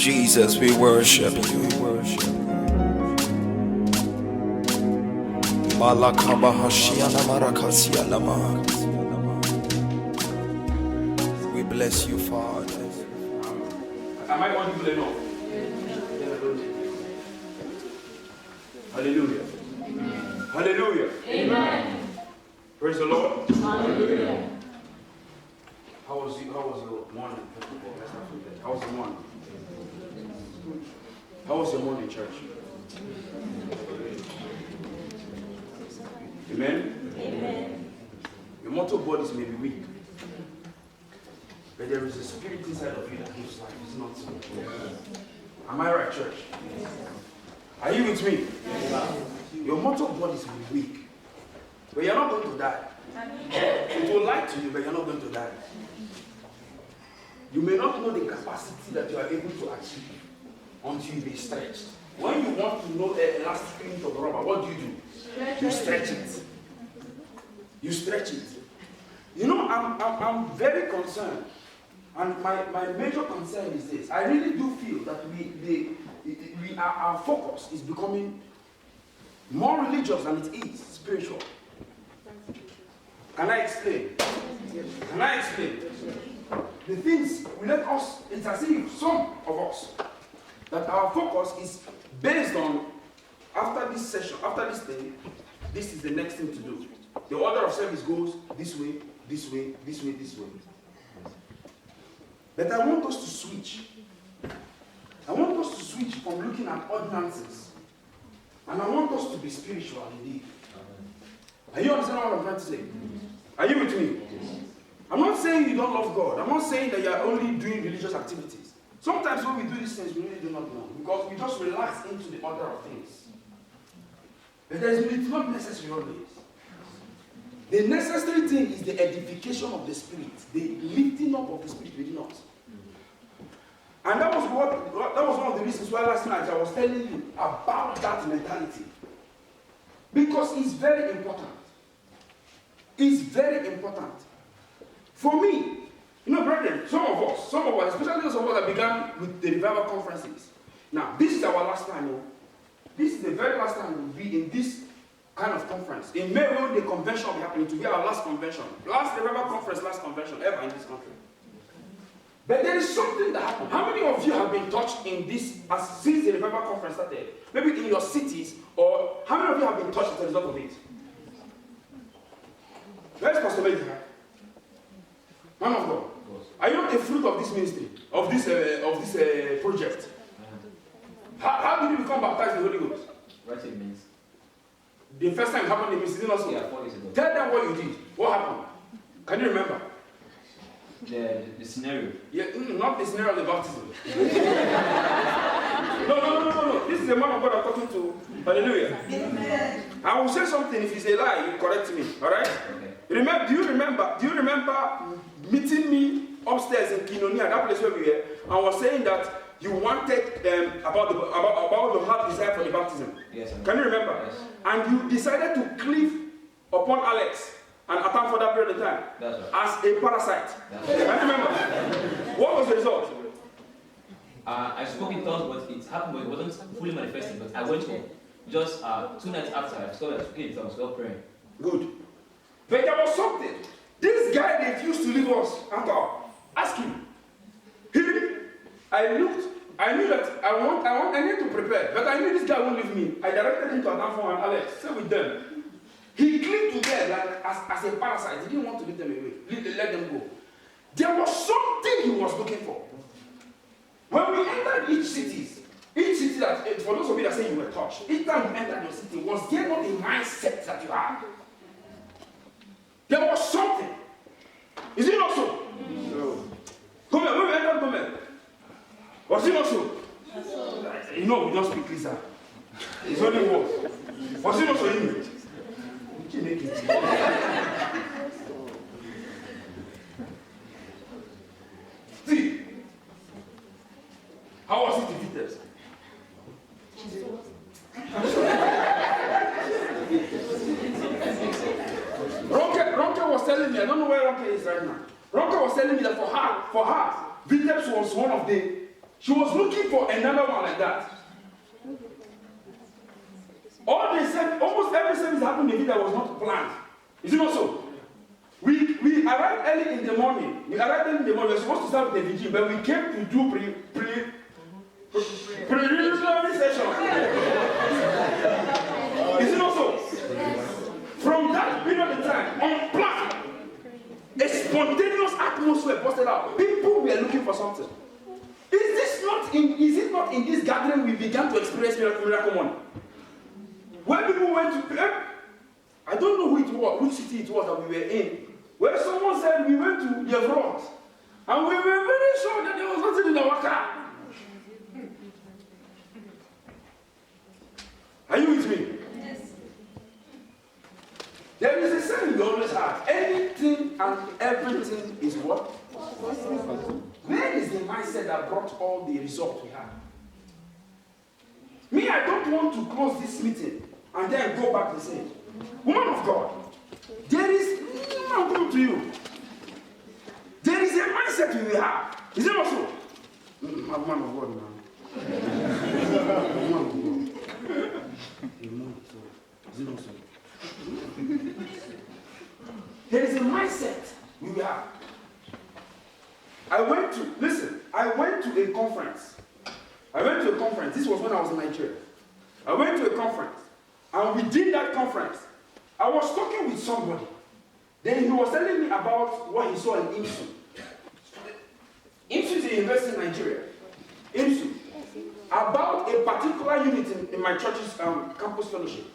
Jesus, we worship you. We bless you, Father. Am I audible enough? Hallelujah. Hallelujah. Amen. Praise the Lord. Hallelujah. How was your morning? Let's start with that. How was your morning? How was your morning, church? Amen? Amen. Your mortal bodies may be weak, but there is a spirit inside of you that gives life. It's not so. Am I right, church? Are you with me? Your mortal bodies will be weak, but you're not going to die. It will lie to you, but you're not going to die. You may not know the capacity that you are able to achieve until you be stretched. When you want to know the elastic length of rubber, what do? You stretch it. You stretch it. You know, I'm very concerned, and my major concern is this. I really do feel that our focus is becoming more religious than it is spiritual. Can I explain? Can I explain? The things we let us, it's as if some of us, that our focus is based on, after this session, after this thing, this is the next thing to do. The order of service goes this way, this way, this way, this way. But I want us to switch. I want us to switch from looking at ordinances. And I want us to be spiritual indeed. Are you understanding what I'm trying to say? Are you with me? I'm not saying you don't love God. I'm not saying that you are only doing religious activities. Sometimes when we do these things, we really do not know. Because we just relax into the order of things. But it's not necessary always. The necessary thing is the edification of the Spirit. The lifting up of the Spirit within us. And that was one of the reasons why last night I was telling you about that mentality. Because it's very important. It's very important. For me, you know, brethren, some of us, especially those of us that began with the revival conferences. Now, this is our last time. This is the very last time we'll be in this kind of conference. In May, when the convention will be happening, to be our last convention. Last revival conference, last convention ever in this country. But there is something that happened. How many of you have been touched in this, since the revival conference started? Maybe in your cities, or how many of you have been touched as a result of it? Where's Pastor Medina? Man of God. Are you not a fruit of this ministry, of this project? How did you become baptized in the Holy Ghost? What it means? The first time it happened in the ministry, also. Yeah, 4 years ago. Tell them what you did. What happened? Can you remember? The scenario. Yeah, not the scenario of the baptism. No. This is the man of God I'm talking to. Hallelujah. Amen. I will say something. If it's a lie, you correct me. All right? Okay. Do you remember meeting me upstairs in Kinonia, that place where we were, and was saying that you wanted about the heart desire for the baptism? Yes. Can you remember? Yes. And you decided to cleave upon Alex and Atam for that period of time. That's right. As a parasite. That's Can you remember? What was the result? I spoke in tongues, but it happened, but it wasn't fully manifested. But I went home. Just 2 nights after, I discovered I spoke in tongues, while praying. Good. But there was something. This guy refused to leave us at all. Ask him. I looked. I knew that I need to prepare, but I knew this guy won't leave me. I directed him to Adanfo and Alex. Stay with them. He clinged to them like as a parasite. He didn't want to leave them away. Let them go. There was something he was looking for. When we entered each city that, for those of you that say you were touched, each time you entered your city, was there not the mindset that you had? There was something. Is it not so? No. Come here, when we entered Gomel, was it not so? You know, we don't speak Lisa. It's only words. Was it not so in it? We can make it. See, how was it defeated? Ronke was telling me, I don't know where Ronke is right now. Ronke was telling me that for her, Vitebs was one of the She was looking for another one like that. All they said, almost every service happened in that was not planned. Is it not so? We arrived early in the morning. We were supposed to start with the vigil, but we came to do preliminary session. Is it not so? From that period of time, unplanned, a spontaneous atmosphere busted out. People were looking for something. Is it not in this gathering we began to experience miracle money? When people went to, I don't know who it was, which city it was that we were in, where someone said we went to the front, and we were very sure that there was nothing in our car. Are you with me? Yes. There is a saying we always have. Anything and everything is what? Where is the mindset that brought all the results we have? Me, I don't want to close this meeting and then go back and say, woman of God, there is, I'm coming to you. There is a mindset we will have. Is it also? Woman of God, man. Woman of God. Is it also? There is a mindset we will have. I went to a conference. This was when I was in Nigeria. I went to a conference. And within that conference, I was talking with somebody. Then he was telling me about what he saw in IMSU. IMSU is a university in Nigeria. IMSU. About a particular unit in my church's campus fellowship.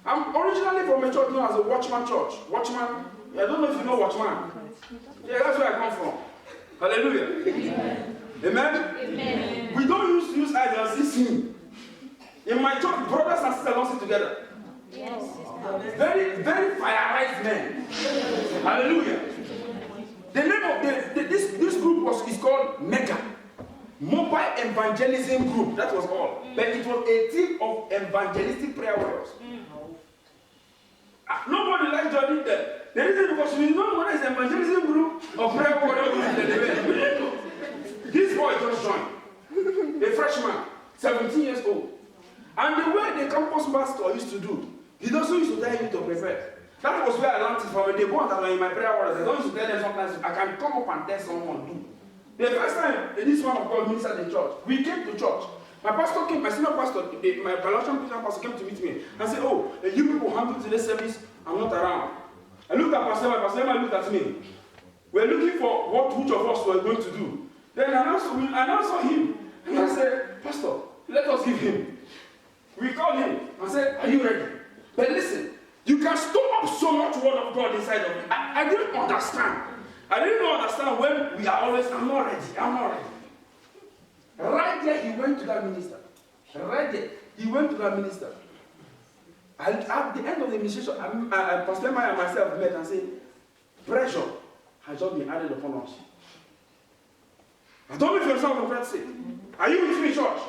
I'm originally from a church known as a Watchman Church. Watchman, I don't know if you know Watchman. Yeah, that's where I come from. Hallelujah. Amen. Amen? Amen. We don't use eyes and see him. In my church, brothers and sisters don't sit together. Yes. Very, very fireized men. Hallelujah. The name of this group is called Mega. Mobile Evangelism Group. That was all. But it was a team of evangelistic prayer warriors. Nobody liked joining them. The reason because we know what is evangelism group or prayer warriors. This boy just joined. A freshman, 17 years old. And the way the campus pastor used to do, he also used to tell him to prepare. That was where I learned it from. When they go out in my prayer warriors, I don't used to tell them sometimes, I can come up and tell someone do. The first time this one of God ministered in church, we came to church. My pastor came, my senior pastor, my biological Christian pastor came to meet me and said, oh, you people handle today's service, I'm not around. I looked at Pastor Emma looked at me. We're looking for which of us were going to do. Then I now saw him. And I said, Pastor, let us give him. We called him and said, are you ready? But listen, you can store up so much word of God inside of you. I didn't understand. I didn't understand when we are always, I'm not ready. Right there, he went to that minister. Right there, he went to that minister. And at the end of the administration, Pastor Maya and myself met and said, pressure has just been added upon us. I don't know if you understand what I'm trying to say. Are you with me, church?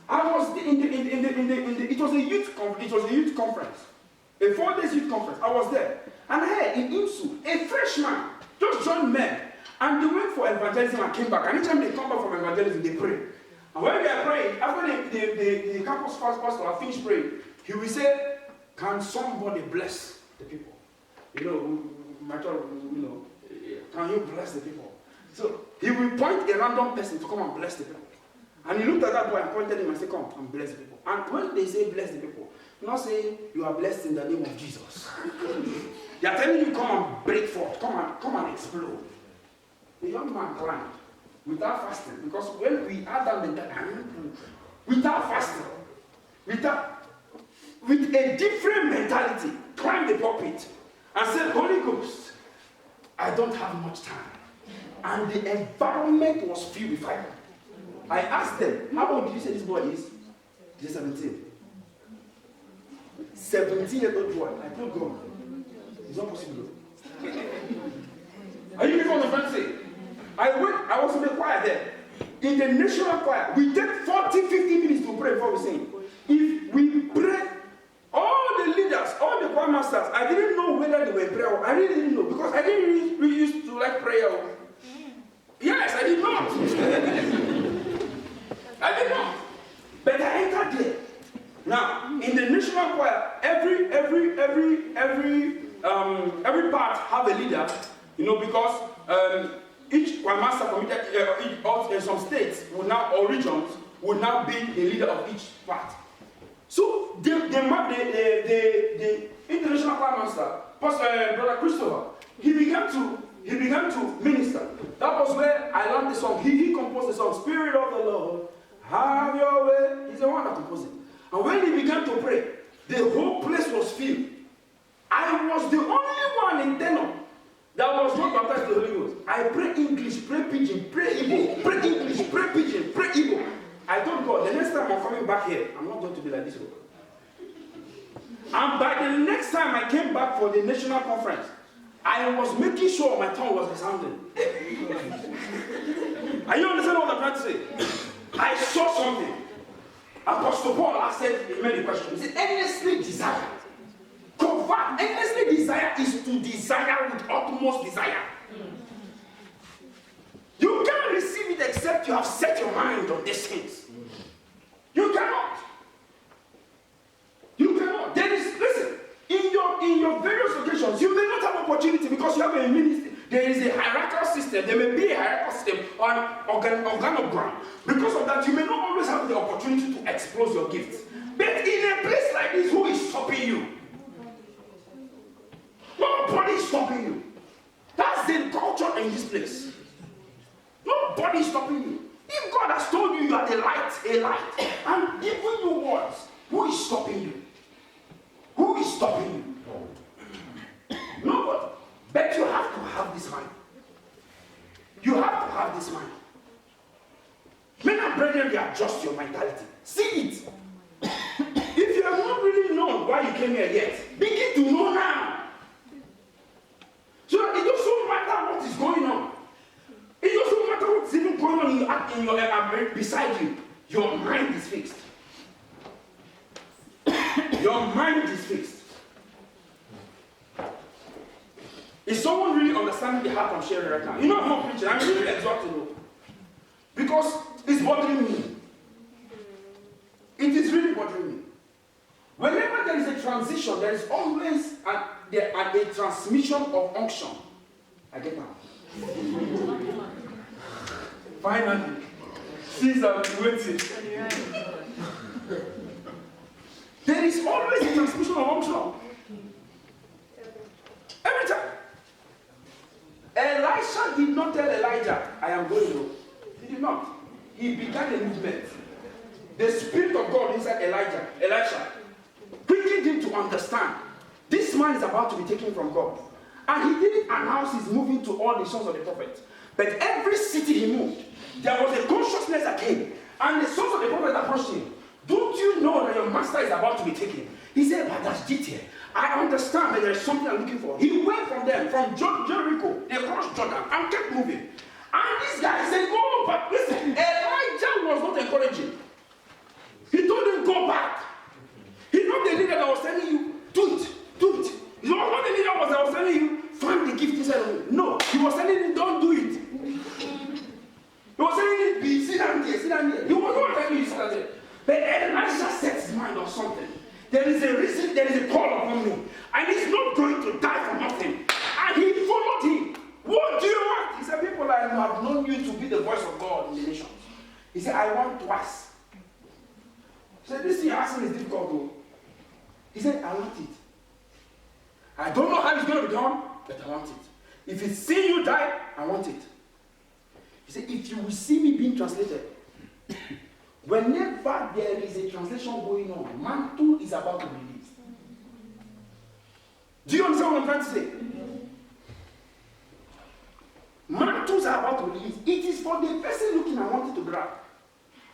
I was it was a youth conference. A 4 days youth conference. I was there. And here in IMSU, a freshman just joined men. And they went for evangelism and came back. And each time they come back from evangelism, they pray. And when they are praying, after the campus pastor have finished praying, he will say, can somebody bless the people? My church, can you bless the people? So he will point a random person to come and bless the people. And he looked at that boy and pointed him and said, come and bless the people. And when they say bless the people, not say you are blessed in the name of Jesus. They are telling you come and break forth, come and explode. The young man climbed without fasting, because when we are done without fasting, with a different mentality, climbed the pulpit and said, Holy Ghost, I don't have much time. And the environment was filled with fire. I asked them, how old did you say this boy is? He's 17. 17-year-old boy. I told God, it's not possible. Are you getting what I'm trying to say? I was in the choir there. In the national choir, we take 40-50 minutes to pray before we sing. If we pray, all the leaders, all the choir masters, I didn't know whether they were in prayer. I really didn't know, because I didn't really used to like prayer. Yes, I did not. because each Prime Master from some states will now, or regions, will now be the leader of each part. So the international Prime Master, Brother Christopher, he began to minister. That was where I learned the song. He composed the song, Spirit of the Lord, have your way. He's the one that composed it. And when he began to pray, the whole place was filled. I was the only one in tenor that was not baptized with the Holy Ghost. I pray English, pray Pidgin, pray Igbo, pray English, pray Pidgin, pray Igbo. I told God, the next time I'm coming back here, I'm not going to be like this. And by the next time I came back for the national conference, I was making sure my tongue was resounding. Are you understand what I'm trying to say? I saw something. Apostle Paul asked many questions. He said, earnestly desire. Convert. Earnestly desire is to desire with utmost desire. You can't receive it except you have set your mind on these things. You cannot. You cannot. There is, listen, in your various occasions, you may not have opportunity because you have a ministry. There is a hierarchical system. There may be a hierarchical system or an organogram. Because of that, you may not always have the opportunity to expose your gifts. But in a place like this, who is stopping you? Nobody is stopping you. That's the culture in this place. Nobody is stopping you. If God has told you you are the light, and giving you words, who is stopping you? Who is stopping you? Nobody. But you have to have this mind. You have to have this mind. Men and brethren, readjust your mentality. See it. If you have not really known why you came here yet, begin to know now. So that it doesn't matter what is going on. It doesn't matter what's even going on in your beside you. Your mind is fixed. Your mind is fixed. Is someone really understanding the heart I'm sharing right now? You know I'm not preaching. I'm really exhausted though. Because it's bothering me. It is really bothering me. Whenever there is a transition, there is always a transmission of unction. I get that. Finally. Since I've been waiting. There is always a transmission of unction. Every time. Elisha did not tell Elijah, I am going to. He did not. He began a movement. The Spirit of God inside Elisha, quickened him to understand this man is about to be taken from God. And he didn't announce he's moving to all the sons of the prophet. But every city he moved, there was a consciousness that came. And the sons of the prophet approached him. Don't you know that your master is about to be taken? He said, but that's detail. I understand that there is something I'm looking for. He went from them, from Jericho, they crossed Jordan, and kept moving. And this guy said, go back. Listen, Elijah was not encouraging. He told him, go back. He's not the leader that was telling you, do it, do it. He was not the leader that was telling you, find the gift inside of you. No, he was telling you, don't do it. He was telling you, sit down there, sit down there. He was not telling you, sit down there. But Elisha sets his mind on something. There is a reason, there is a call upon me. And he's not going to die for nothing. And he followed him. What do you want? He said, people, I have known you to be the voice of God in the nations. He said, I want twice. He said, this thing you're asking is difficult though. He said, I want it. I don't know how it's going to be done, but I want it. If it's see you die, I want it. He said, if you will see me being translated, whenever there is a translation going on, mantle is about to be released. Do you understand what I'm trying to say? Mantles are about to release. It is for the person looking I wanted to grab.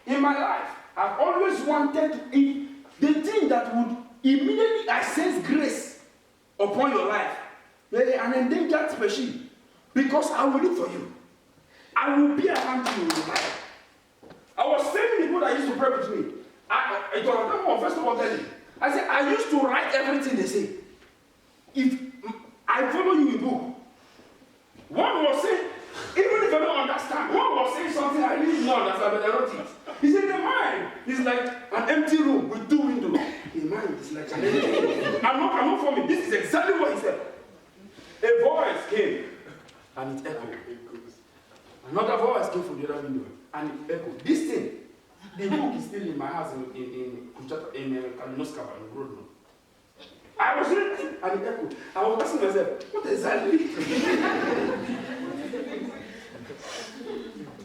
In my life, I've always wanted to, if the thing that would immediately I sense grace upon your life, an endangered species, because I will look for you. I will be around you in your life. I was telling people that used to pray with me. It was first of all telling. I said, I used to write everything they say. If I follow you in book, one was saying, even if I don't understand, one was saying something I really don't understand, but I wrote it. He said, the mind is like an empty room with 2 windows. The mind is like an empty room. I'm not for me. This is exactly what he said. A voice came and it echoed. Another voice came from the other window and it echoed. This thing, the book is still in my house in Kalinoskava, in Grodno. I was reading and it echoed. I was asking myself, what exactly?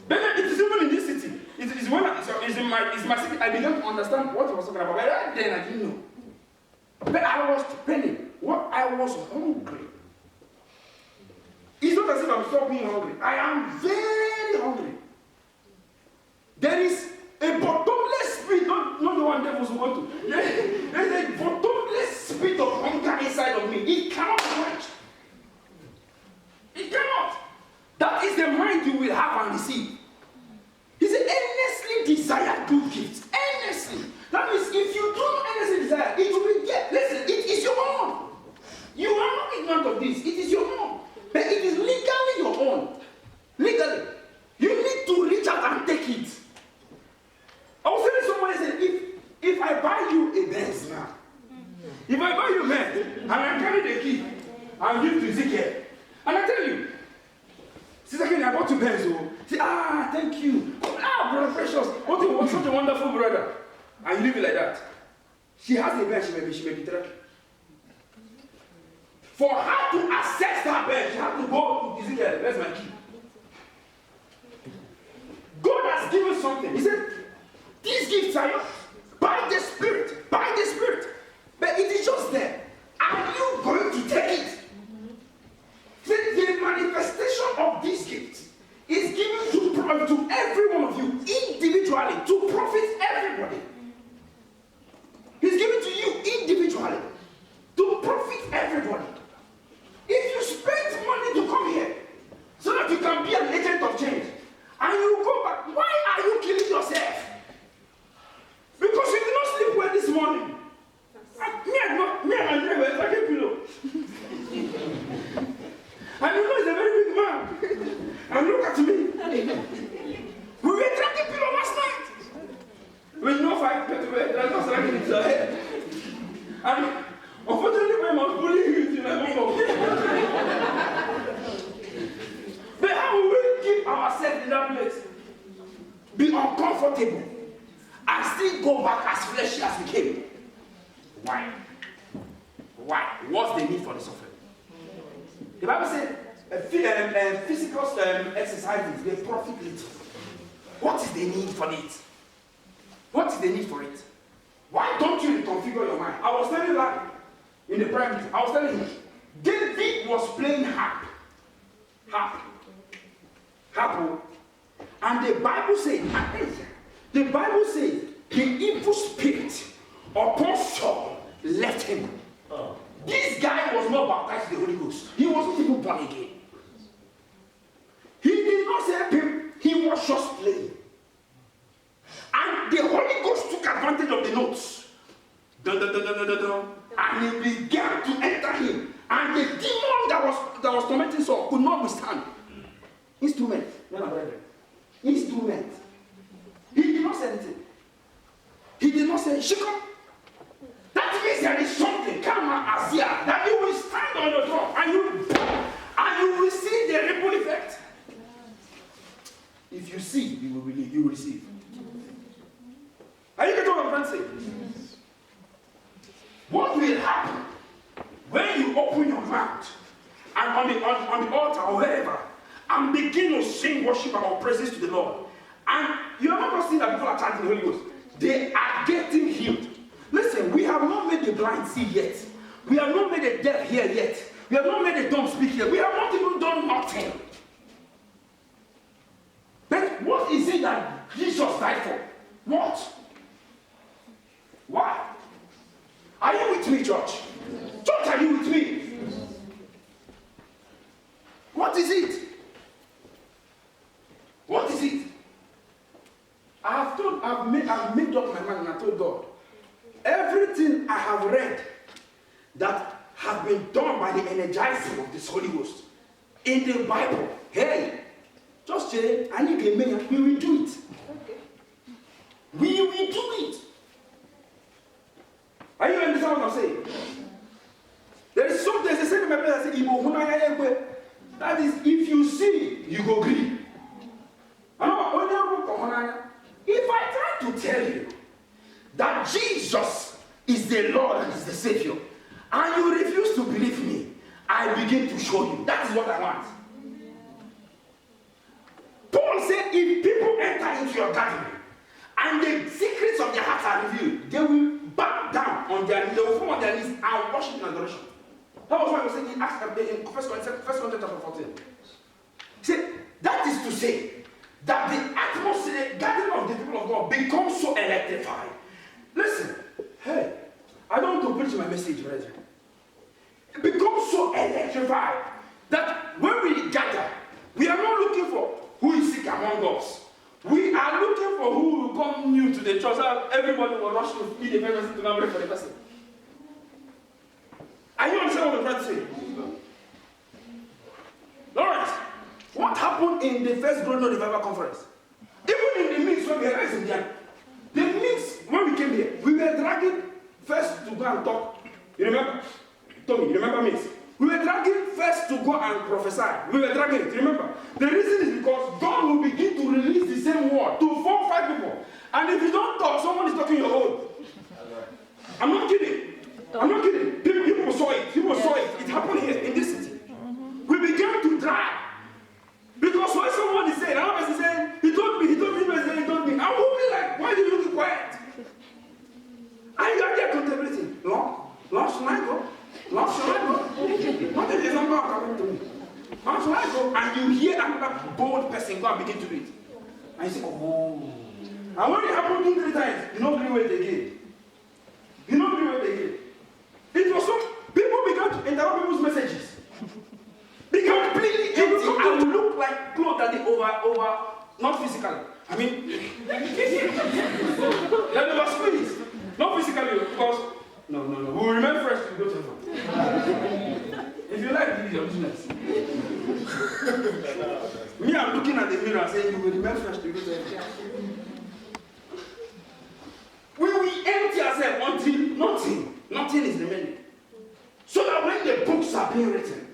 But it is even in this city. It is when it's in my city. I began to understand what he was talking about. But right then I didn't know. But I was penning. What I was hungry. It's not as if I'm still being hungry. I am very hungry. There is a bottomless pit, not the one devils will go to. There is a bottomless pit of hunger inside of me. It cannot be quenched. It cannot. That is the mind you will have and receive. He said, earnestly desire good gifts. Earnestly. That means if you don't earnestly desire, it will be get. Listen, it is your own. You are not ignorant of this. It is your own. But it is legally your own. Legally. You need to reach out and take it. I was telling someone, I said, if I buy you a Benz now, if I buy you a Benz, and I carry the key, and give to Ezekiel, and I tell you, Sister Kenny, I bought you Benz, oh. Say, thank you. Brother Precious, what such a wonderful brother. And you leave it like that. She has a Benz, she may be tracking. For her to access that Benz, she had to go to Ezekiel, where's my key? God has given something. He said, these gifts are yours by the Spirit, by the Spirit. But it is just there. Are you going to take it? The manifestation of these gifts is given to every one of you individually to profit everybody. It's given to you individually to profit everybody. If you spend money to come here so that you can be an agent of change and you go back, why are you killing yourself? Because you did not sleep well this morning. Me and my neighbor is like a pillow. And you know he's a very big man. And look at me. We were drinking pillow last night. With no fight, but we were drinking into our head. And unfortunately, my mom bullying you to my mom. But how will we keep ourselves in that place? Be uncomfortable and still go back as fleshy as we came. Why? Why? What's the need for the suffering? The Bible said physical exercises, they profit little. What is the need for it? What is the need for it? Why don't you reconfigure your mind? I was telling that in the prayer meeting. I was telling him, David was playing harp. And the Bible said, the evil spirit upon Saul left him. This guy was not baptized in the Holy Ghost. He wasn't even born again. He did not say him. He was just playing. And the Holy Ghost took advantage of the notes. Dun, dun, dun, dun, dun, dun, dun, and he began to enter him. And the demon that was tormenting Saul could not withstand. Instrument. Instrument. He did not say anything. He did not say, Shikam. That means there is something, Kama Asia, that you will stand on your throne and you will see the ripple effect. If you see, you will receive. Are you getting what I'm trying to say? What will happen when you open your mouth and on the altar or wherever and begin to sing worship or praises to the Lord? And you are not going to see that people are chanting the Holy Ghost. They are getting healed. Listen, we have not made the blind see yet. We have not made the deaf hear yet. We have not made the dumb speak yet. We have not even done nothing. But what is it that Jesus died for? What? Why? Are you with me, church? Church, are you with me? What is it? What is it? I've made up my mind and I told God, everything I have read that have been done by the energizing of this Holy Ghost in the Bible, hey, just say, I need a man, we will do it. We will do it. Are you understand what I'm saying? There is something they say in my place, that is, if you Savior, and you refuse to believe me, I begin to show you. That is what I want. Paul said, if people enter into your gathering and the secrets of their hearts are revealed, they will bow down on their knees, they will fall on their knees and worship in adoration. That was what I was saying in 1 Corinthians chapter 14. He said, that is to say that the atmosphere, the gathering of the people of God becomes so electrified. Listen, hey, I don't want to preach my message, brethren. It becomes so electrified that when we gather, we are not looking for who is sick among us. We are looking for who will come new to the church. Everybody will rush to feed the person to pray for the person. Are you understand what I'm trying to say? Lawrence, what happened in the first Global Revival Conference? Even in the mix when we were in the mix when we came here, we were dragging first to go and talk. You remember? Tommy, you remember mix? We were dragging first to go and prophesy. We were dragging it, remember? The reason is because God will begin to release the same word to 4 or 5 people. And if you don't talk, someone is talking your own. I'm not kidding. I'm not kidding. People saw it. People saw it. It happened here in this city. We began to drag. Because when someone is saying, another person is saying, he told me, he told me, he told me. I will be like, why did you keep quiet? And you are there contemplating. Lord, should I go? Lord, should I go? What if there's number coming to me? Lord, should I go? And you hear another bold person go and begin to do it. And you say, oh. And when it happened 2 or 3 times, you don't believe it again. You don't believe it again. It was so, people began to interrupt people's messages. They completely empty and look like clothes that they over, not physically. I mean, that they were squeezed. Not physically, because, no. We'll remain fresh to go to heaven. If you like, this is your business. Me, I'm looking at the mirror and saying, you will remain fresh to go to heaven. We will empty ourselves until nothing is remaining. So that when the books are being written,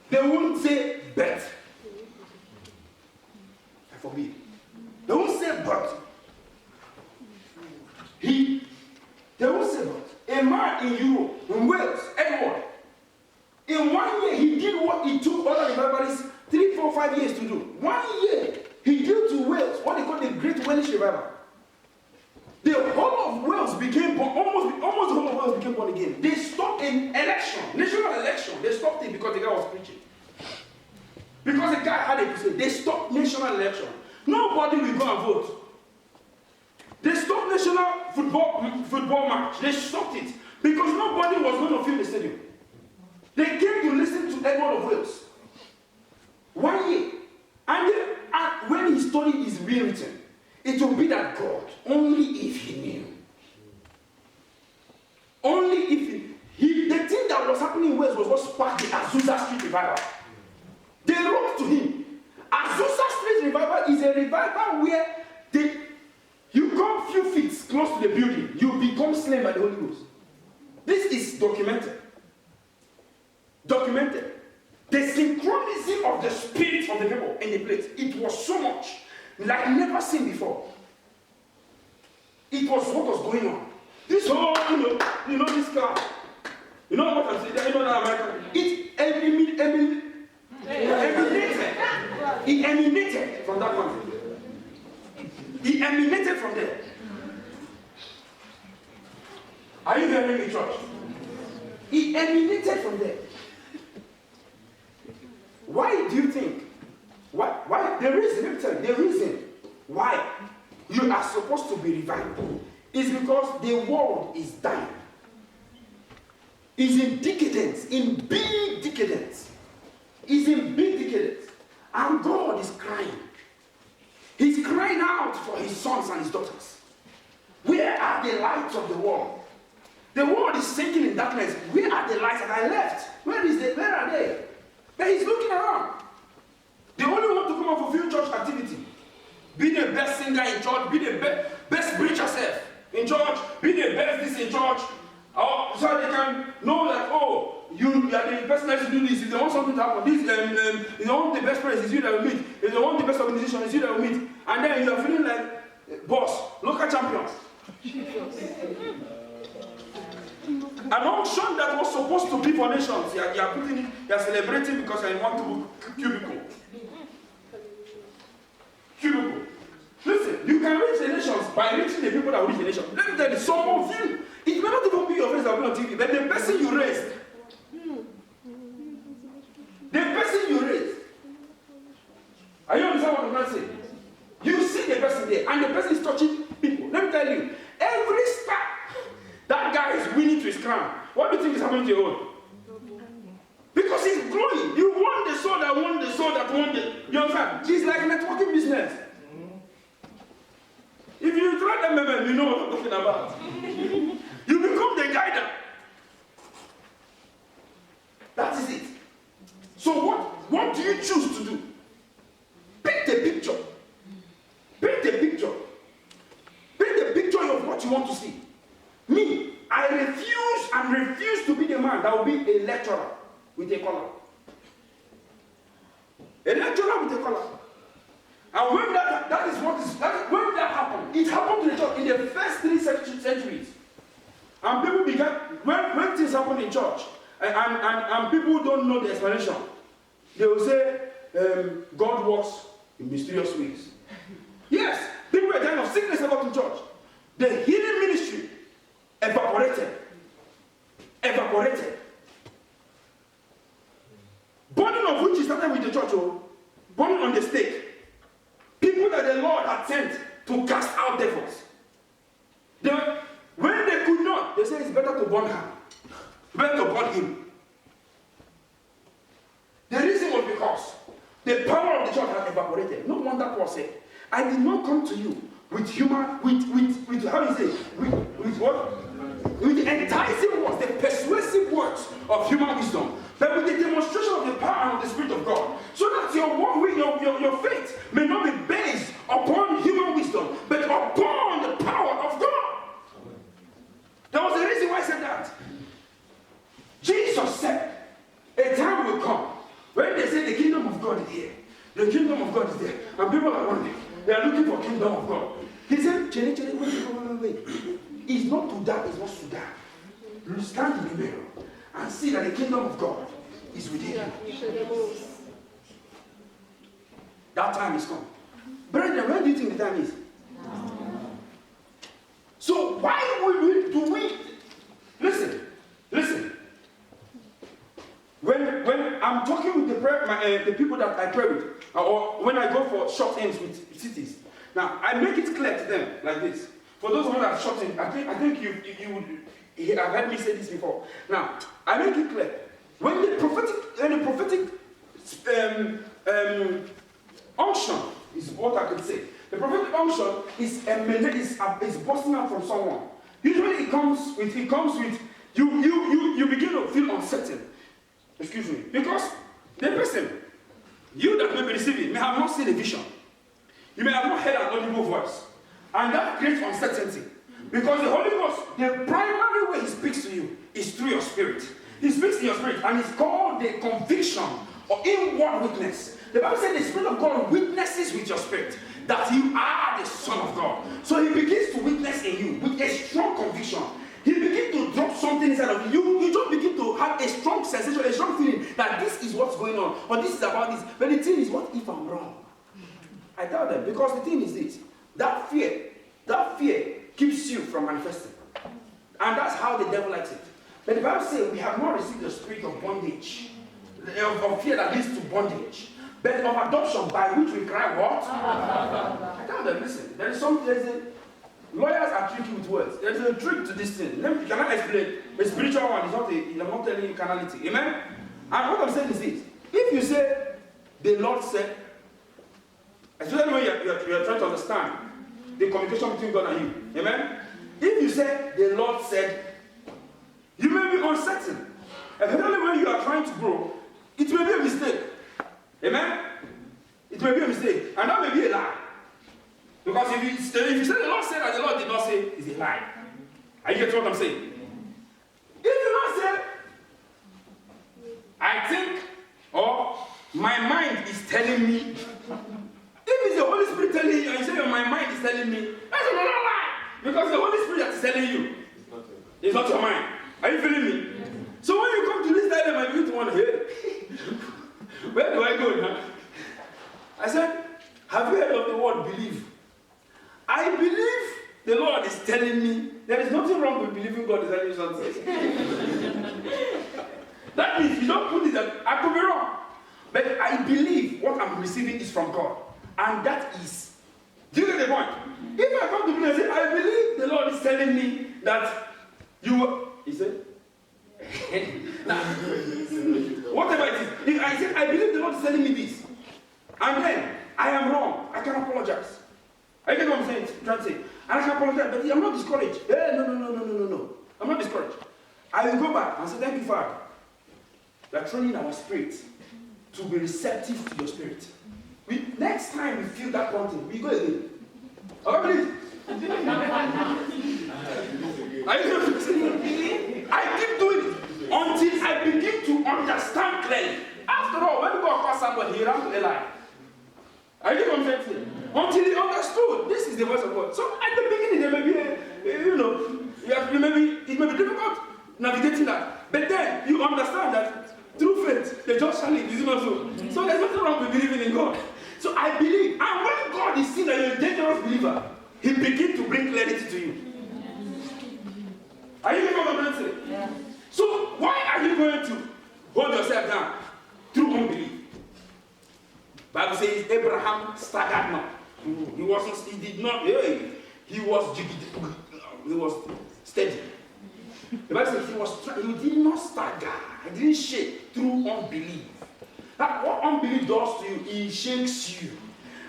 they won't say but. I forbid. They won't say but. They won't say but. A man in Europe, in Wales, Edward, in 1 year he did what it took other revivalists 3, 4, 5 years to do. 1 year he did to Wales what they call the Great Welsh Revival. The whole of Wales became born, almost the whole of Wales became born again. They stopped an election, national election. They stopped it because the guy was preaching. Because the guy had a crusade. They stopped national election. Nobody will go and vote. They stopped national football match. They stopped it because nobody was going to fill the stadium. They came to listen to Edward of Wales. 1 year. And when his story is rewritten, it will be that God, only if he knew. Only if the thing that was happening in Wales was what sparked the Azusa Street Revival. They wrote to him. Azusa Street Revival is a revival where you come few feet close to the building, you become slain by the Holy Ghost. This is documented. Documented. The synchronicity of the spirit of the people in the place. It was so much like never seen before. It was what was going on. This whole, this car. You know what I'm saying? You know that American. It emanated from that one. It emanated from there. Are you hearing me, church? It emanated from there. Why do you think? Why? The reason, let me tell you, the reason why you are supposed to be revived is because the world is dying. It's in decadence, in big decadence. It's in big decadence. And God is crying. He's crying out for his sons and his daughters. Where are the lights of the world? The world is sinking in darkness. Where are the lights that I left? Where are they? But he's looking around. They only want to come and fulfill church activity. Be the best singer in church. Be the best preacher self in church. Be the best this in church. So they can know that, you are the best person to do this. If they want something to happen, if they want the best place, it's you that will meet. If they want the best organization, it's you that will meet. And then you are feeling like boss, local champions. An auction that was supposed to be for nations. You are putting it, you are celebrating because you want to cubicle. Cubicle. Listen, you can reach the nations by reaching the people that will reach the nation. Let me tell you, some of you, it may not even be your friends that will be on TV, but the person you raised, are you understand what I'm trying to say? You see the person there, and the person is touching people. Let me tell you, every star that guy is winning to his crown. What do you think is happening to your own? Because he's growing. You won the soul that won the soul that won the. You understand? It's like networking business. If you try them, you know what I'm talking about. You become the guide. That is it. So what do you choose to do? Paint the picture. Paint the picture. Paint the picture of what you want to see. Me, I refuse to be the man that will be a lecturer with a collar. A lecturer with a collar. And when when that happened, it happened to the church in the first 3 centuries. And people began, when things happen in church, and people don't know the explanation, they will say, God works in mysterious ways. Yes, people were dying of sickness about in church. The healing ministry evaporated. Burning of which started with the church, burning on the stake. People that the Lord had sent to cast out devils. When they could not, they said it's better to burn her. Better to burn him. The reason was because the power of the church had evaporated. No wonder Paul said, I did not come to you with how do you say, with what? With the enticing words, the persuasive words of human wisdom, but with the demonstration of the power and of the Spirit of God, so that your faith may not be based upon human wisdom, but upon the power of God. There was a reason why I said that. Jesus said, a time will come when they say the kingdom of God is here. The kingdom of God is there. And people are wondering. They are looking for kingdom of God. He said, wait. It's not to that, it's not to that. You stand in the mirror and see that the kingdom of God is within you. That time is come. Brethren, when do you think the time is? So why do we listen? When I'm talking with the people that I pray with, or when I go for short ends with cities, now I make it clear to them like this. For those who have short ends, I think you have heard me say this before. Now I make it clear when the prophetic unction is what I could say. The prophetic unction is bursting out from someone. Usually it comes with you begin to feel uncertain. Excuse me. Because the person, you that may be receiving, may have not seen a vision. You may have not heard an audible voice. And that creates uncertainty. Because the Holy Ghost, the primary way he speaks to you is through your spirit. He speaks in your spirit, and it's called the conviction or inward witness. The Bible says the Spirit of God witnesses with your spirit that you are the Son of God. So he begins to witness in you with a strong conviction. He begins to drop something inside of you. You just begin to have a strong sensation, a strong feeling that this is what's going on, or this is about this. But the thing is, what if I'm wrong? I tell them, because the thing is this, that fear keeps you from manifesting. And that's how the devil likes it. But the Bible says we have not received the spirit of bondage, of fear that leads to bondage, but of adoption by which we cry, what? I tell them, listen, lawyers are tricky with words. There's a trick to this thing. Can I explain? A spiritual one is not I'm not telling you carnality. Amen? And what I'm saying is this. If you say, the Lord said, especially when you're trying to understand the communication between God and you. Amen? If you say, the Lord said, you may be uncertain. Especially when you are trying to grow, it may be a mistake. Amen? It may be a mistake. And that may be a lie. Because if you say the Lord said and the Lord did not say, it's a lie. Are you getting what I'm saying? If you not say, I think, or my mind is telling me, if it's the Holy Spirit telling you and you say my mind is telling me, that's another lie. Because the Holy Spirit that is telling you is not your mind. Are you feeling me? So when you come to this dilemma, you begin to wonder, hey, where do I go now? I said, have you heard of the word believe? I believe the Lord is telling me there is nothing wrong with believing God is telling you something. That means you don't put it that I could be wrong. But I believe what I'm receiving is from God. And that is. Do you get the point? If I come to me and say, I believe the Lord is telling me that you. He said, nah. Whatever it is. If I said, I believe the Lord is telling me this. And then I am wrong. I can apologize. I get what I'm saying, trying to say. And I can apologize, but I'm not discouraged. Hey, no. I'm not discouraged. I will go back and say, thank you, Father. We are training our spirit to be receptive to your spirit. Next time we feel that prompting, we go again. Okay, please. I keep doing it until I begin to understand clearly. After all, when God called Samuel, he ran to Eli. I get what I'm saying? Until he understood this is the voice of God. So at the beginning, there may be, it may be difficult navigating that. But then you understand that through faith, the just shall live. Is it not so? So there's nothing wrong with believing in God. So I believe. And when God is seeing that you're a dangerous believer, he begins to bring clarity to you. Are you getting what I'm trying to say? Yeah. So why are you going to hold yourself down? Through unbelief. Bible says Abraham staggered not. He was steady. The Bible says he did not stagger. He didn't shake through unbelief. That what unbelief does to you, it shakes you.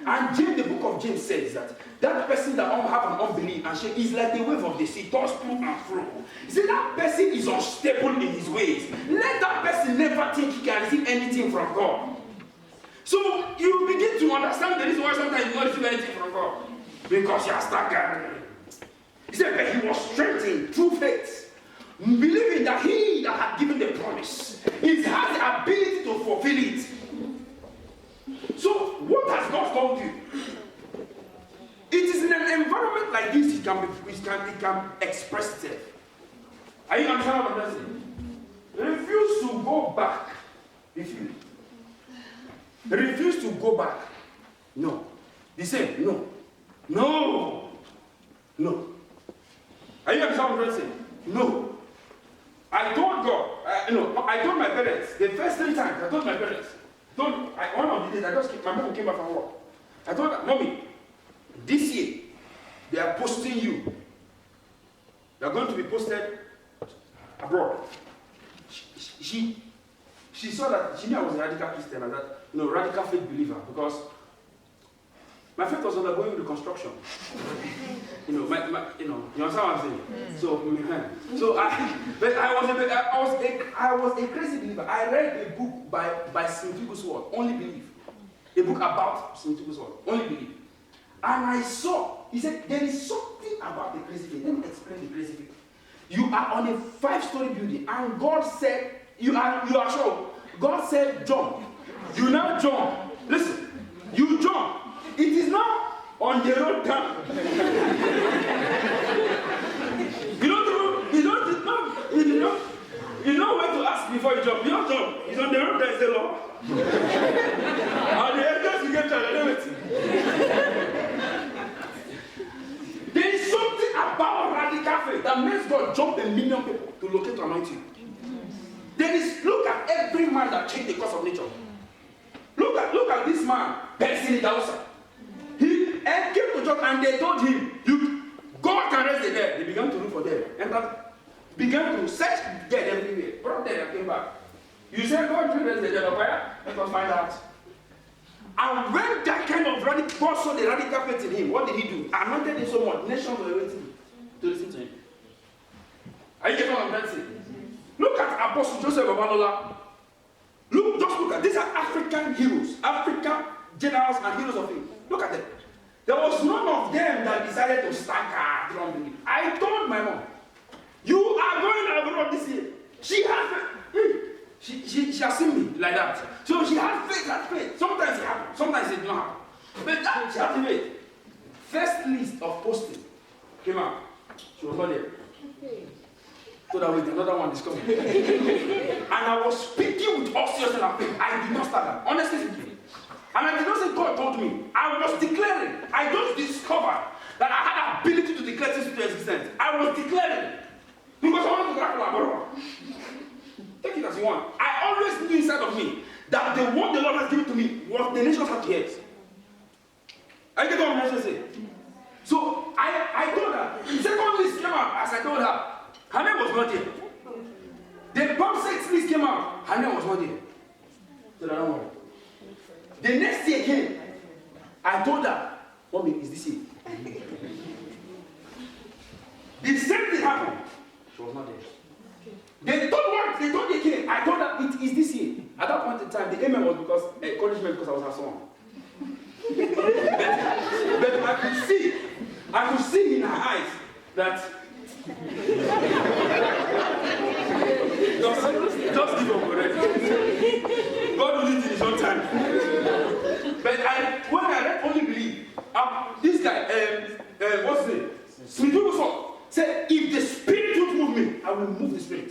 And James, the book of James says that person that have an unbelief and shake is like the wave of the sea, tossed to and fro. You see, that person is unstable in his ways. Let that person never think he can receive anything from God. So you begin to understand the reason why sometimes you don't receive anything from God. Because you are staggered. He said, but he was strengthened through faith, believing that he that had given the promise, he has the ability to fulfill it. So what has God told you? It is in an environment like this it can express itself. Are you understanding what I'm saying? Refuse to go back. Refuse to go back. No. He said, no. Are you understand what I'm saying? No. I told God, I told my parents, the first 3 times, I told my parents, one of the days, my mom came back from work. I told her, Mommy, this year, they are posting you. They are going to be posted abroad. She saw that, she knew I was a radical Christian and that, radical faith believer, because my faith was undergoing reconstruction. You understand what I'm saying? So I was a crazy believer. I read a book by Smith Wigglesworth, Only Believe. A book about Smith Wigglesworth, Only Believe. And I saw, he said, there is something about the crazy faith. Let me explain the crazy faith. You are on a 5-story building, and God said, you are sure. God said, jump. You now jump. Listen, you jump. It is not on the road down. You know where to ask before you jump. You don't jump. It's on the road, there is the law. And the elders you get charged. There is something about radical faith that makes God jump 1 million people to locate to anoint you. Look at every man that changed the course of nature. Look at this man, Percy Dawson. He came to church and they told him, God can raise the dead. They began to look for them. And that began to search dead everywhere. Brought them and came back. You said God can raise the dead, okay? Let us find out. And when that kind of radical, God saw the radical faith in him, what did he do? Anointed him so much, nations were waiting to listen to him. Are you getting what I'm trying to say? Look at Apostle Joseph Babalola. Just look at these are African heroes, African generals and heroes of faith. Look at them. There was none of them that decided to stagger from belief. I told my mom, you are going abroad this year. She had faith. She has seen me like that. So she had faith. Sometimes it happened, sometimes it did not happen. But that she had faith. First list of posting came out. She was not there. So that with another one is coming. And I was speaking with all seriousness and faith. I did not start that. Honestly speaking. And I did not say God told me. I was declaring. I just discovered that I had the ability to declare things into existence. I was declaring. Because I wanted to grab my brother. Take it as you want. I always knew inside of me that the word the Lord has given to me was the nations have to hear. I get what I'm trying to say. So I told her. The second list came out as I told her. Her name was not there. The pump sex list came out. Her name was not there. So don't worry. The next year came. I told her, Mommy, is this it? The same thing happened. She was not there. They told the king. I told her, it is this year. At that point in time, the amen was because encouragement because I was her son. but I could see in her eyes that just give up already. God will lead in his own time. But when I only believe, this guy, what's his name? Smith Wigglesworth said, if the spirit would move me, I will move the spirit.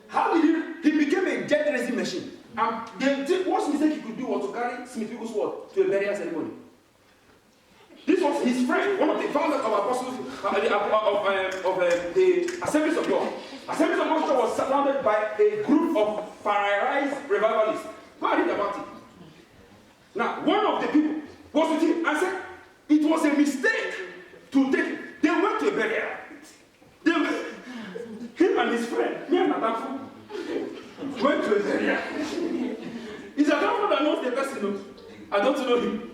How did he became a jet racing machine. The worst mistake he could do was to carry Smith Wigglesworth to a burial ceremony. This was his friend, one of the founders of apostles of the Assemblies of God. Assemblies of God was surrounded by a group of paralyzed revivalists. Go and read about it. Now, one of the people was with him and said it was a mistake to take. They went to a burial. Him and his friend, me and Adamfu, went to a burial. It's Adamfu that knows the person. I don't know him.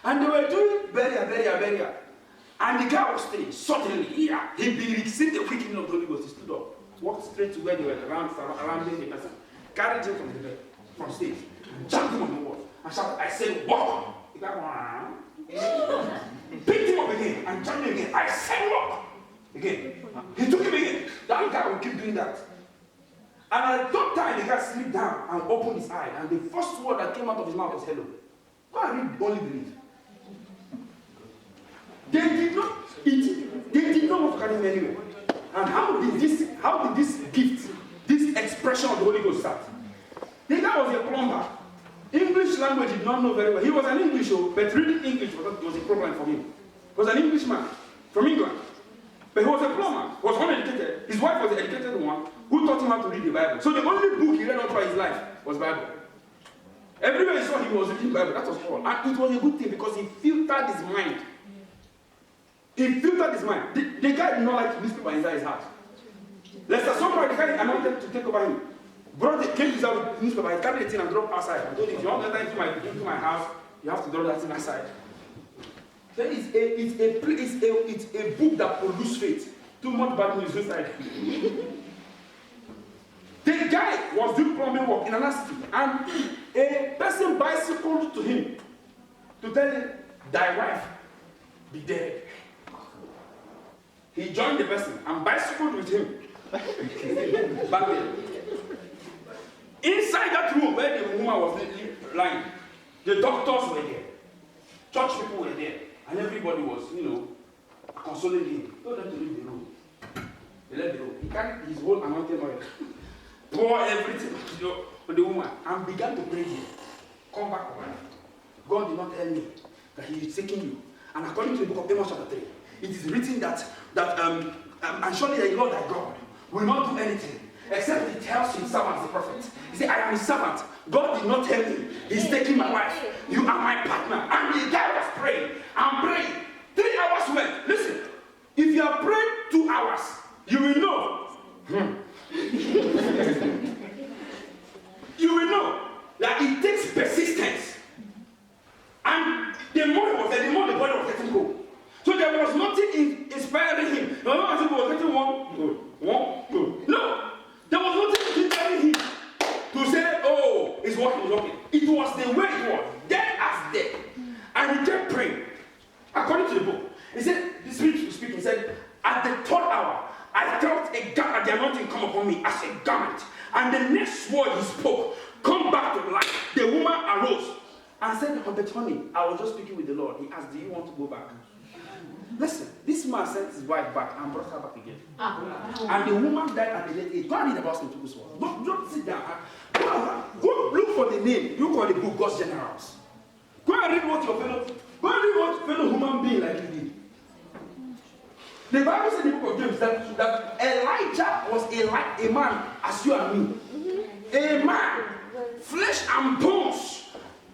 And they were doing burial. And the guy was staying. Suddenly, he received the quickening of the Holy Ghost. He stood up, walked straight to where they were surrounding the person, carried him from the bed, from stage, and jumped him on the wall. And shouted, I said, walk. The guy picked him up again and jumped him again. I said, walk. Again. He took him again. That guy will keep doing that. And at that time, the guy slipped down and opened his eye. And the first word that came out of his mouth was hello. Go and read, only believe. They did not want to carry him anywhere. And how did this gift, this expression of the Holy Ghost start? The guy was a plumber. English language he did not know very well. He was an English, but reading English was a problem for him. He was an Englishman from England. But he was a plumber, was uneducated. His wife was the educated one who taught him how to read the Bible. So the only book he read all throughout his life was Bible. Everywhere he saw he was reading the Bible, that was all. And it was a good thing because he filtered his mind. The guy did not like newspaper inside his house. Lester somebody, the guy anointed to take over him. Came to with newspaper, he carried the thing and dropped outside. I told him, if you want to enter into my house, you have to drop that thing outside. Then it's a book that produces faith. Too much bad news inside. The guy was doing plumbing work in another city, and a person bicycled to him to tell him, thy wife be dead. He joined the person and bicycled with him back there. Inside that room where the woman was lying, the doctors were there, church people were there, and everybody was, consoling him. Told them to leave the room. They left the room. He carried his whole anointing oil, poured everything on the woman, and began to pray him. Come back alive. God did not tell me that he is taking you. And according to the book of Amos chapter 3, it is written that and surely the Lord thy God will not do anything except he tells his servant the prophet. He said, I am his servant. God did not tell me he's taking my wife. You are my partner. And the guy was praying and praying. 3 hours went. Listen, if you are praying 2 hours, you will know. You will know that it takes persistence. And the more he was there, the more the body was getting cold. So there was nothing inspiring him. No, not as if he was getting one good. No. There was nothing inspiring him to say, oh, it's working. It was the way it was. Dead as dead. And he kept praying. According to the book, he said, the Spirit was speaking, he said, at the 3rd hour, I felt the anointing come upon me as a garment. And the next word he spoke, come back to life. The woman arose and said, but honey, I was just speaking with the Lord. He asked, do you want to go back? Listen, this This man sent his wife back and brought her back again. Ah. And the woman died at the late age. Go and read about some people's work. Don't sit down. Go look for the name. You call the book God's Generals. Go and read what fellow human being like you did. The Bible said in the book of James that Elijah was a man as you and me. A man, flesh and bones,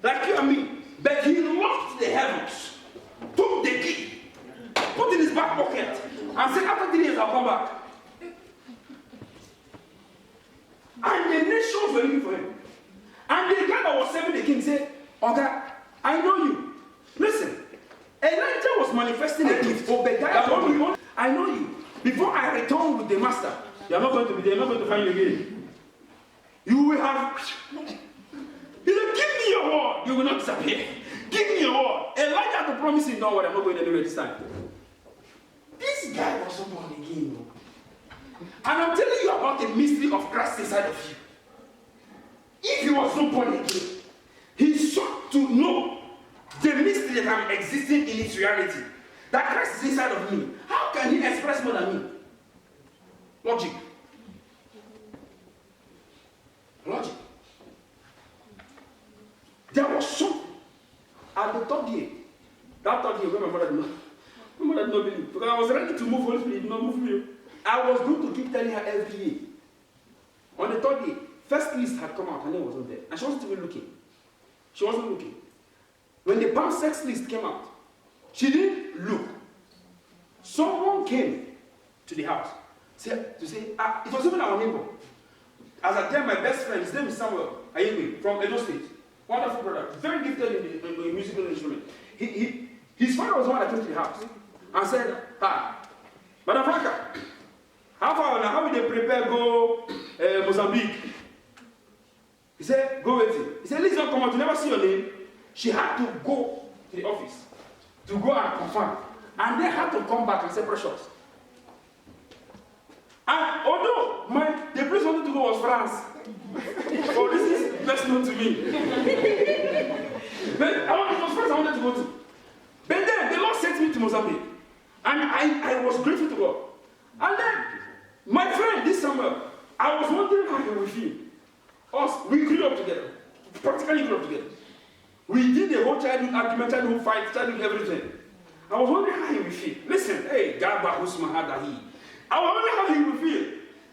like you and me. But he locked the heavens, took the key, put in his back pocket, and said, after 3 years I'll come back. And the nations were looking for him. And the guy that was serving the king said, okay, I know you. Listen, Elijah was manifesting a gift. Obadiah, I know you. Before I return with the master, you're not going to be there, you're not going to find you again. You will have. He said, give me your word. You will not disappear. Give me your word. Elijah had to promise him, no word, I'm not going anywhere this time. This guy was not born again. No? And I'm telling you about the mystery of Christ inside of you. If he was not born again, he sought to know the mystery that I'm existing in its reality. That Christ is inside of me. How can he express more than me? Logic. Logic. There was something at the third year. That third year, when my mother did not believe. Because I was ready to move, Holy Spirit did not move me. I was going to keep telling her every year. On the third year, first list had come out, her name wasn't there. And she wasn't even looking. She wasn't looking. When the palm sex list came out, she didn't look. Someone came to the house to say, it was even our neighbor. As I tell my best friend, his name is Samuel Ayemi from Edo State. Wonderful brother, very gifted in the musical instrument. His father was the one that came to the house and said, Madam Franca, how far now? How will they prepare go Mozambique? He said, go with him. He said, listen, come out, you never see your name. She had to go to the office to go and confirm. And they had to come back and say, precious. And although the place wanted to go was France, oh, this is best known to me. But it was France I wanted to go to. But then the Lord sent me to Mozambique. And I was grateful to God. And then my friend, this summer, I was wondering how he would feel. We grew up together. Practically grew up together. We did the whole childhood argument, childhood fight, childhood everything. I was wondering how he would feel. Listen, hey, Gaba Husmahadahi. I was wondering how he would feel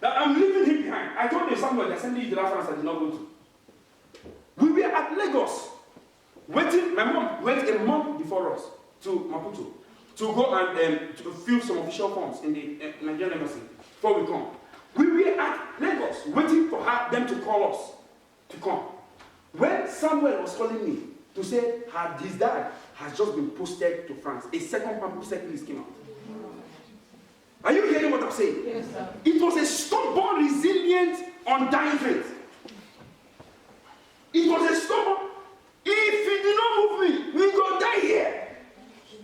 that I'm leaving him behind. I told him somewhere they're sending you to that France I did not go to. We were at Lagos, waiting. My mom went a month before us to Maputo to go and to fill some official forms in the Nigerian embassy before we come. We were at Lagos waiting for them to call us to come. When Samuel was calling me to say his dad has just been posted to France, a second list came out. Are you hearing what I'm saying? Yes, sir. It was a stubborn, resilient, undying faith. It was a stubborn. If he did not move me, we go die here.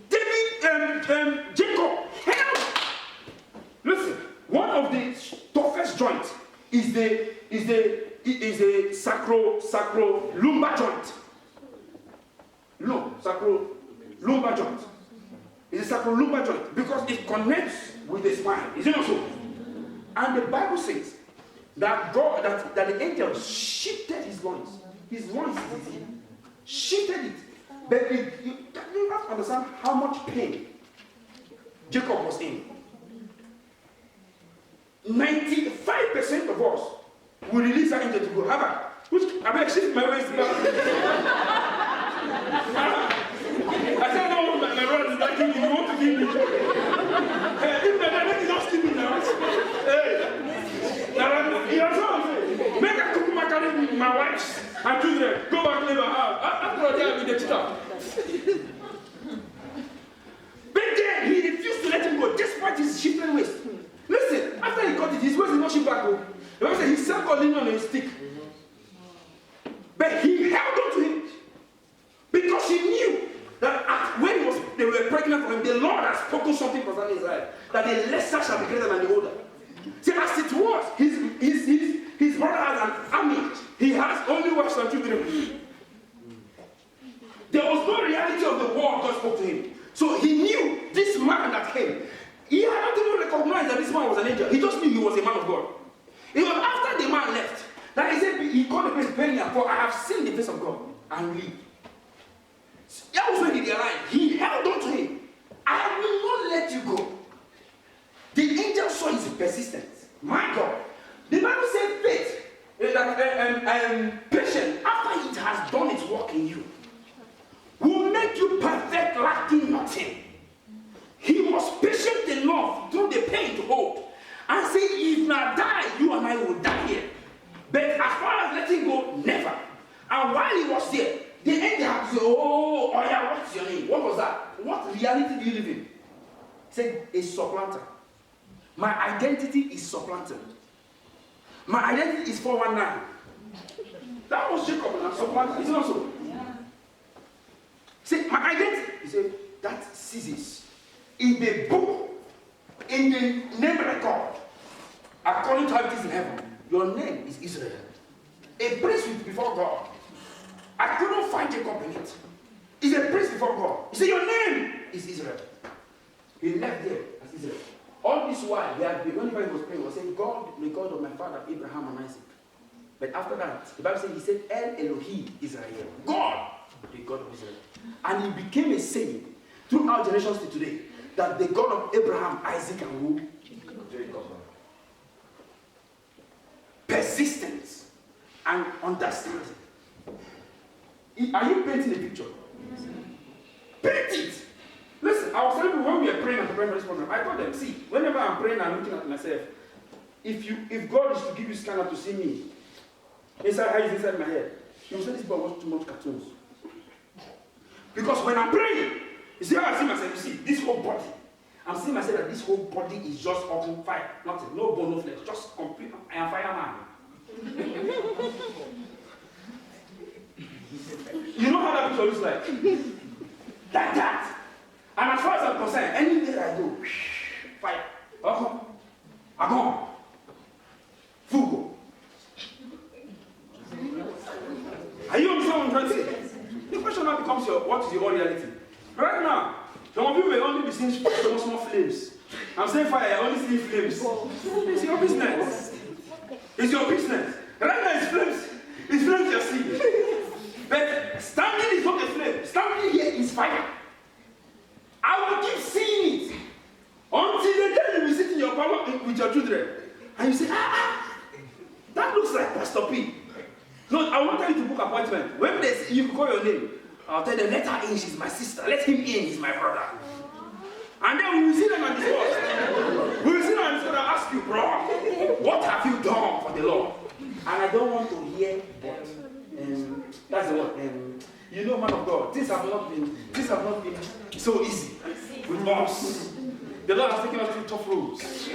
David, Jacob, help! Listen, one of the toughest joints is the sacro lumbar joint. No, sacro lumbar joint. It's a sacro lumbar joint because it connects with the spine. Is it not so? And the Bible says that the angel shifted his loins. His loins is easy. Shifted it. But you have to understand how much pain Jacob was in. 95% of us will release that angel to go. I mean, shift my waist back. I said, no, my brother is not killing me. You want to kill me? If my dad is not killing me now, he also make a cook my wives and children. Go back to live after all, they will be the cheater. But then he refused to let him go, despite his shifted waist. Listen, after he cut it, his waist did not shift back. The Bible said he sat on a stick. But he held on to him because he knew that when they were pregnant for him, the Lord had spoken something concerning Israel, that the lesser shall be greater than the older. See, as it was, his brother has an army. He has only wives and children. There was no reality of the war God spoke to him. So he knew this man that came. He had not even recognized that this man was an angel. He just knew he was a man of God. It was after the man left that he said, he called the place Peniel, for I have seen the face of God and lived. That was when he realized. He held on to him. I will not let you go. The angel saw his persistence. My God. The Bible said faith patience, after it has done its work in you, will make you perfect, lacking nothing. He was patient enough through the pain to hold and say, if not die, you and I will die here. But as far as letting go, never. And while he was there, the angel had to say, oh yeah, what's your name? What was that? What reality do you live in? He said, a supplanter. My identity is supplanted. My identity is 419. That was Jacob and supplanter. Is it not so? Yeah. See, my identity, he said, that ceases. In the book, in the name record, according to how it is in heaven, your name is Israel. A prince before God. I couldn't find Jacob in it. He's a prince before God. He said, your name is Israel. He left there as Israel. All this while, whenever he was praying, he was saying, God, the God of my father Abraham and Isaac. But after that, the Bible says, he said, El Elohim Israel. God, the God of Israel. And he became a saying throughout generations to today that the God of Abraham, Isaac, and who? Jacob. Persistence and understanding. Are you painting a picture? Paint it. Listen, I was telling you when we were praying and preparing for this program, I told them, see, whenever I'm praying, I'm looking at myself. If God is to give you scanner to see me, inside eyes inside my head, you will say this boy watch too much cartoons. Because when I'm praying, you see how I see myself, you see, this whole body. I'm seeing myself that this whole body is just on fire. Nothing, no bone, no flesh, just complete. I am fireman. You know how that picture looks like? Like that. And as far as I'm concerned, anywhere I go, fire. I'm gone. Fugo. Are you understand what I'm trying to say? The question now becomes what is your own reality? Right now, some of you may only be seeing small flames. I'm saying fire, you're only seeing flames. It's your business. It's your business. Right now it's flames. It's flames you're seeing. But standing is not a flame. Standing here is fire. I will keep seeing it until the day you will sit in your parlor with your children and you say, that looks like Pastor P. No, I won't tell you to book appointment. When you call your name, I'll tell them, let her in, she's my sister. Let him in, he's my brother. And then we will see them and discuss. We will see them and discuss and ask you, bro, what have you done for the Lord? And I don't want to hear that. That's the word. You know, man of God, things have not been so easy with us. The Lord has taken us through tough roads.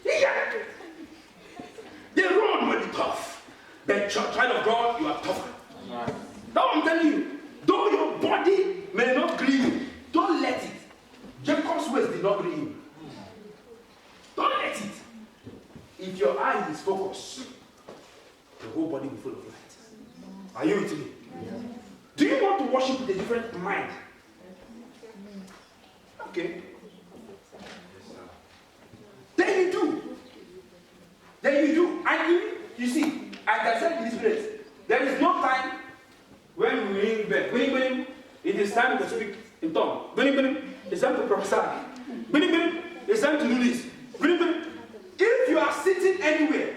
Yeah. The road will be tough. But child of God, you are tougher. Right. Now I'm telling you, though your body may not grieve you, don't let it. Jacob's ways did not grieve him. Don't let it. If your eye is focused, the whole body will be full of light. Are you with me? Yeah. Do you want to worship with a different mind? Okay. Then you do. And you see, as I said in this place, there is no time when we ring bell. It is time to speak in tongues. It's time to prophesy. It's time to do this. If you are sitting anywhere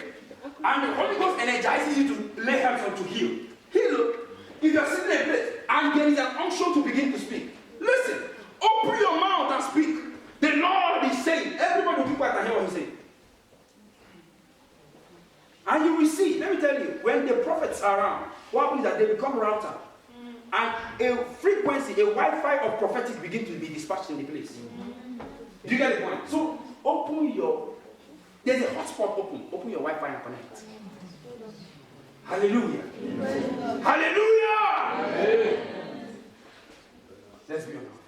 and the Holy Ghost energizes you to lay hands on to heal. If you are sitting in a place and there is an unction to begin to speak, listen, open your mouth and speak. The Lord is saying, everybody will keep quiet and hear what he's saying. And you will see, let me tell you, when the prophets are around, what happens is that they become router. And a frequency, a Wi-Fi of prophetic begin to be dispatched in the place. Do you get the point? So, there's a hotspot open your Wi-Fi and connect. Hallelujah. Amen. Hallelujah. Amen. Let's be honest.